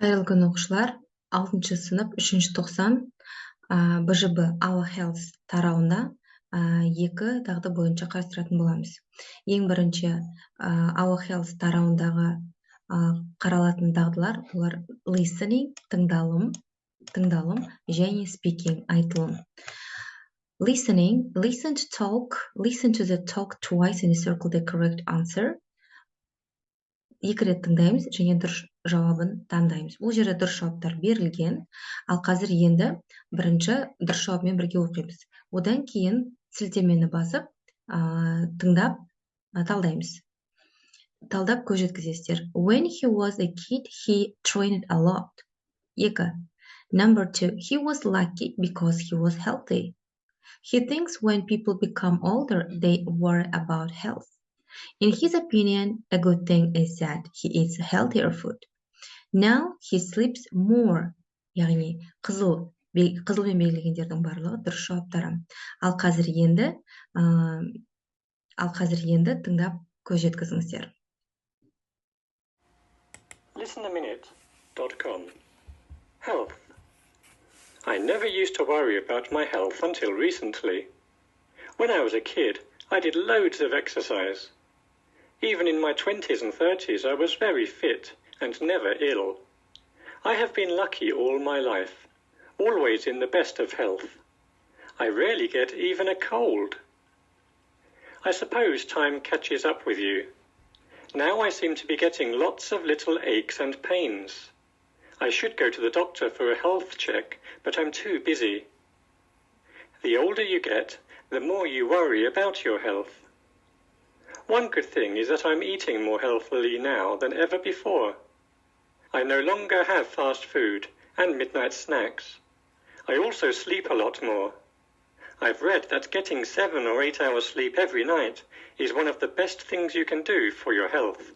Қайырлы күн оқушылар, 6 сынып 3 тоқсан БЖБ Our Health тарауында екі дағды бойынша қарастыратын боламыз. Ең бірінші Our Health тарауындағы қаралатын дағдылар, олар listening, тыңдалым және speaking, айтылым. Listening, listen to talk, listen to the talk twice and circle the correct answer. Екі рет тыңдаймыз және дұрыс жауабын таңдаймыз. Бұл жерде дұрыс жауаптар берілген, ал қазір енді бірінші дұрыс жауапмен бірге оқимыз. Одан кейін сілтемені басып, тыңдап талдаймыз. Талдап көз жеткізесіздер. When he was a kid, he trained a lot. 2. Number 2. He was lucky because he was healthy. He thinks when people become older, they worry about health. In his opinion, a good thing is that he eats healthier food. Now he sleeps more. Яғни қызылмен белгілегендердің барлығы дұрыс жауаптары. Ал қазір енді тыңдап көз жеткізіңіздер. Listenaminute.com Health. I never used to worry about my health until recently. When I was a kid, I did loads of exercise. Even in my 20s and 30s, I was very fit and never ill. I have been lucky all my life, always in the best of health. I rarely get even a cold. I suppose time catches up with you. Now I seem to be getting lots of little aches and pains. I should go to the doctor for a health check, but I'm too busy. The older you get, the more you worry about your health. One good thing is that I'm eating more healthily now than ever before. I no longer have fast food and midnight snacks. I also sleep a lot more. I've read that getting 7 or 8 hours sleep every night is one of the best things you can do for your health.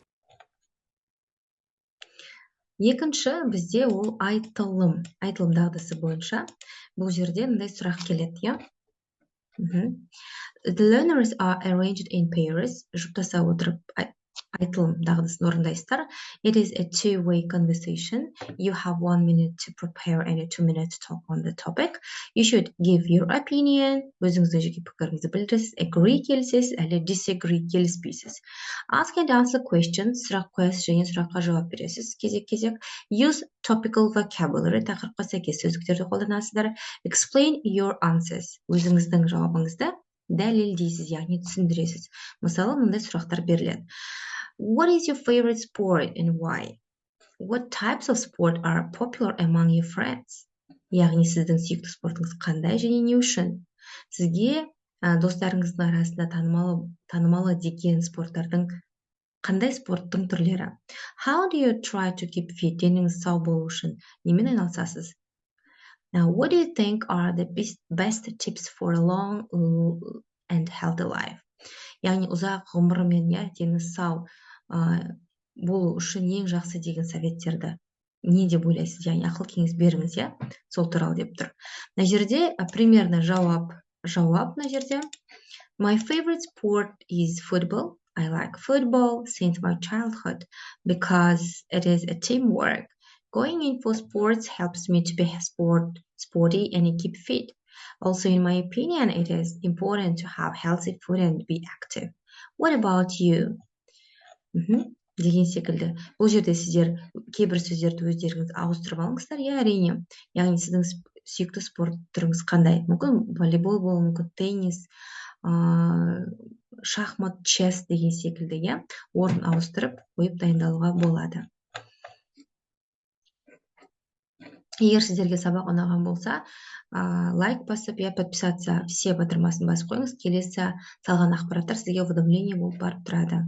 Екінші бізде ол айтылым дағдысы бойынша. Бұл жерде мындай сұрақ келеді, The learners are arranged in pairs. Жұптаса отырып айтылым дағдысын орындайсыздар. It is a two-way conversation. You have 1 minute to prepare and 2 minutes to talk on the topic. You should give your opinion. Өзіңіздің жеке пікіріңізді білдіресіз. Agree келісесіз, әлі disagree келіспейсіз. Ask and answer questions. Сұрақ қоясыз және сұраққа жауап бересіз. Кезек-кезек. Use topical vocabulary. Тақырыпқа сәйкес сөздіктерді қолданасыздар. Explain your answers. Өзіңіздің жауабыңызды дәлелдейсіз, яғни түсіндіресіз. Мысалы, мындай сұрақтар беріледі. What is your favorite sport and why? What types of sport are popular among your friends? Яғни сіздің сүйікті спортыңыз қандай және не үшін? Сізге достарыңыздың арасында танымалы деген қандай спорттың түрлері? How do you try to keep fit? Деніңіз сау болу үшін немен айналысасыз? Now, what do you think are the best tips for a long and healthy life? Яғни ұзақ ғұмыр мен дені сау болу үшін ең жақсы деген советтерді не деп ойлайсыз? Яғни ақыл кеңес беріңіз, сол туралы деп тұр. Мына жерде примерно жауап мына жерде. My favorite sport is football. I like football since my childhood because it is a teamwork. Going in for sports helps me to be sporty and keep fit. Also, in my opinion, it is important to have healthy food and be active. What about you? Деген секілді. Бұл жерде сіздер кейбір сөздерді өздеріңіз ауыстырып алыңыздар, әрине. Яғни сіздің сүйікті спорт түріңіз қандай? Мүмкін волейбол болуы мүмкін, теннис, шахмат, чес деген секілді, орын ауыстырып қойып дайындалуға болады. Егер сіздерге сабақ ұнаған болса, лайк басып, подписаться, все батырмасын басып қойыңыз. Келесі салған ақпараттар сізге уведомление болып барып тұрады.